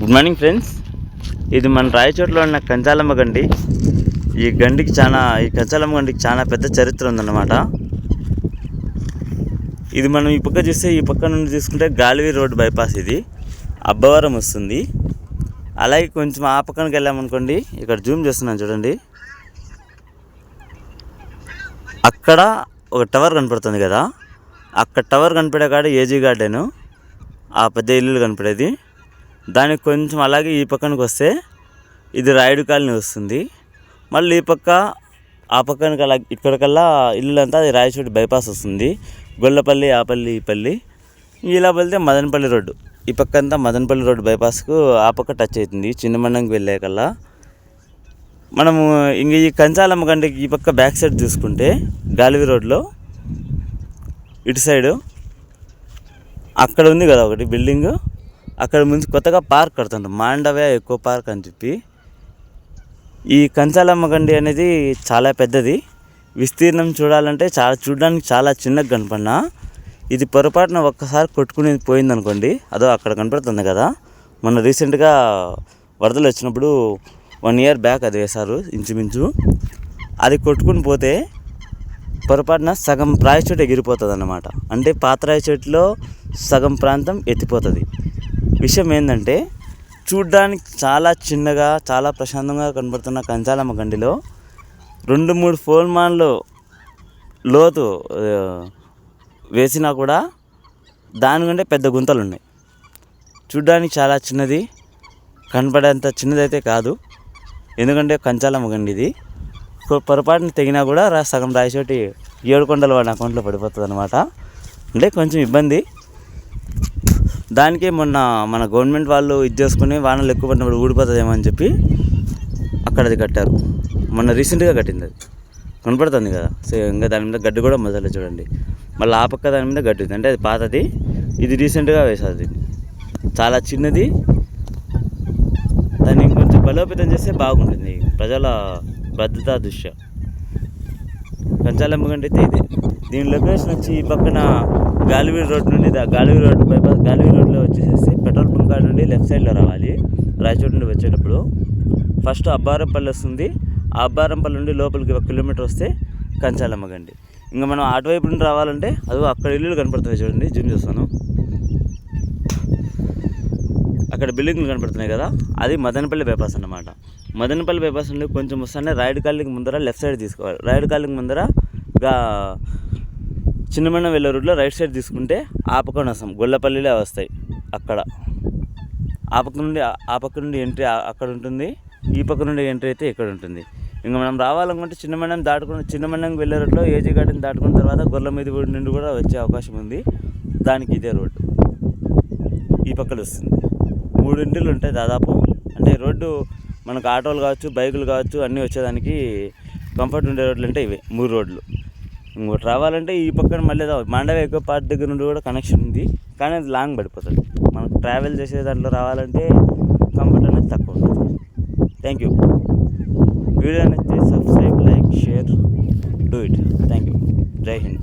Good morning friends. ఇది మన రాయచోట్లో ఉన్న కంచాలమ్మ గండి. ఈ కంచాలమ్మ గండికి చాలా పెద్ద చరిత్ర ఉందన్నమాట. ఇది మనం ఈ పక్క చూస్తే, ఈ పక్క నుండి చూసుకుంటే గాలివీ రోడ్ బైపాస్, ఇది అబ్బవరం వస్తుంది. అలాగే కొంచెం ఆ పక్కనకి వెళ్ళామనుకోండి, ఇక్కడ జూమ్ చేస్తున్నాను చూడండి, అక్కడ ఒక టవర్ కనపడుతుంది కదా, అక్కడ టవర్ కనపడే కాడ ఏజీ గార్డెను, ఆ పెద్ద ఇల్లు కనపడేది. దానికి కొంచెం అలాగే ఈ పక్కనకి వస్తే ఇది రాయుడు కాలనీ వస్తుంది. మళ్ళీ ఈ పక్క ఆ పక్కనకి అలా ఇక్కడికల్లా ఇల్లులంతా అది రాయచోటి బైపాస్ వస్తుంది. గొల్లపల్లి, ఆపల్లి, ఈ పల్లి, ఇలా వెళ్తే మదనపల్లి రోడ్డు, ఈ పక్క అంతా మదనపల్లి రోడ్డు బైపాస్కు ఆ పక్క టచ్ అవుతుంది. చిన్నమండంకి వెళ్ళేకల్లా మనము ఇంక ఈ కంచాలమ్మ గండికి ఈ పక్క బ్యాక్ సైడ్ చూసుకుంటే గాలివీ రోడ్లో ఇటు సైడు అక్కడ ఉంది కదా ఒకటి బిల్డింగు, అక్కడ ముందు కొత్తగా పార్క్ కడుతుంటారు, మాండవ్య ఎకో పార్క్ అని చెప్పి. ఈ కంచాలమ్మ గండి అనేది చాలా పెద్దది. విస్తీర్ణం చూడాలంటే చూడడానికి చాలా చిన్నగా కనపడినా, ఇది పొరపాటున ఒక్కసారి కొట్టుకుని పోయిందనుకోండి, అదో అక్కడ కనపడుతుంది కదా, మొన్న రీసెంట్గా వరదలు వచ్చినప్పుడు 1 year బ్యాక్ అది వేశారు ఇంచుమించు. అది కొట్టుకుని పోతే పొరపాటున సగం రాయచోటు ఎగిరిపోతుంది అన్నమాట. అంటే పాత రాయచోటులో సగం ప్రాంతం ఎత్తిపోతుంది. విషయం ఏంటంటే, చూడ్డానికి చాలా చిన్నగా చాలా ప్రశాంతంగా కనబడుతున్న కంచాలమ్మ గండిలో 2-3 ఫోల్మాన్లు లోతు వేసినా కూడా దానికంటే పెద్ద గుంతలు ఉన్నాయి. చూడ్డానికి చాలా చిన్నది, కనపడేంత చిన్నదైతే కాదు. ఎందుకంటే కంచాలమ్మ గండి ఇది పొరపాటున తెగినా కూడా సగం రాయచోటి 7 కొండల వాడి అకౌంట్లో పడిపోతుంది అనమాట. అంటే కొంచెం ఇబ్బంది. దానికే మొన్న మన గవర్నమెంట్ వాళ్ళు ఇది చేసుకుని వానలు ఎక్కువ పడినప్పుడు ఊడిపోతుందేమో అని చెప్పి అక్కడ అది కట్టారు. మొన్న రీసెంట్గా కట్టింది, అది కనపడుతుంది కదా. సో ఇంకా దాని మీద గడ్డి కూడా మొదలు చూడండి. మళ్ళీ ఆ పక్క దాని మీద గడ్డి ఉంది, అంటే అది పాతది, ఇది రీసెంట్గా వేసేది. చాలా చిన్నది, దాన్ని ఇంకొంచెం బలోపేతం చేస్తే బాగుంటుంది ప్రజల భద్రతా దృష్ట్యా. కంచాలమ్మ గండి అయితే ఇదే. దీని లొకేషన్ వచ్చి ఈ పక్కన గాలివీ రోడ్ నుండి గాలివీ రోడ్ బైపాస్, గాలివీ రోడ్లో వచ్చేసేసి పెట్రోల్ బంక్ కాడ నుండి లెఫ్ట్ సైడ్లో రావాలి. రాయచోటి నుండి వచ్చేటప్పుడు ఫస్ట్ అబ్బారంపల్లి వస్తుంది. ఆ అబ్బారంపల్లి నుండి లోపలికి 1 kilometer వస్తే కంచాలమ్మ గండి. ఇంకా మనం అటువైపు నుండి రావాలంటే అది అక్కడ ఇల్లులు కనపడుతున్నాయి చూడండి, జూమ్ చేస్తాను, అక్కడ బిల్డింగ్లు కనపడుతున్నాయి కదా, అది మదనపల్లి బైపాస్ అన్నమాట. మదనపల్లి బైపాస్ నుండి కొంచెం వస్తానే రాయుడు కాలనీకి ముందర లెఫ్ట్ సైడ్ తీసుకోవాలి. రాయుడు కాలనీకి ముందర చిన్నమండం వెళ్ళే రూట్లో రైట్ సైడ్ తీసుకుంటే ఆ పక్కన వస్తాం, గొల్లపల్లిలో వస్తాయి. అక్కడ ఆ పక్క నుండి ఎంట్రీ అక్కడ ఉంటుంది, ఈ పక్క నుండి ఎంట్రీ అయితే ఇక్కడ ఉంటుంది. ఇంకా మనం రావాలనుకుంటే చిన్నమండంకి వెళ్ళే రూట్లో ఏజీ గార్డెన్ దాటుకున్న తర్వాత గొర్రెల మీద నుండి కూడా వచ్చే అవకాశం ఉంది. దానికి ఇదే రోడ్డు ఈ పక్కన వస్తుంది. 3 ఇంటిలు ఉంటాయి దాదాపు. అంటే రోడ్డు మనకు ఆటోలు కావచ్చు, బైకులు కావచ్చు, అన్నీ వచ్చేదానికి కంఫర్ట్ ఉండే రోడ్లు అంటే ఇవే 3 రోడ్లు. ఇంకోటి రావాలంటే ఈ పక్కన మళ్ళీ మాండవ్య ఎకో పార్క్ దగ్గర నుండి కూడా కనెక్షన్ ఉంది, కానీ అది లాంగ్ పడిపోతుంది. మనకు ట్రావెల్ చేసే దాంట్లో రావాలంటే కంఫర్ట్ అనేది తక్కువ ఉంటుంది. Thank you. వీడియో నచ్చితే subscribe, like, share, do it. Thank you. జై హింద్.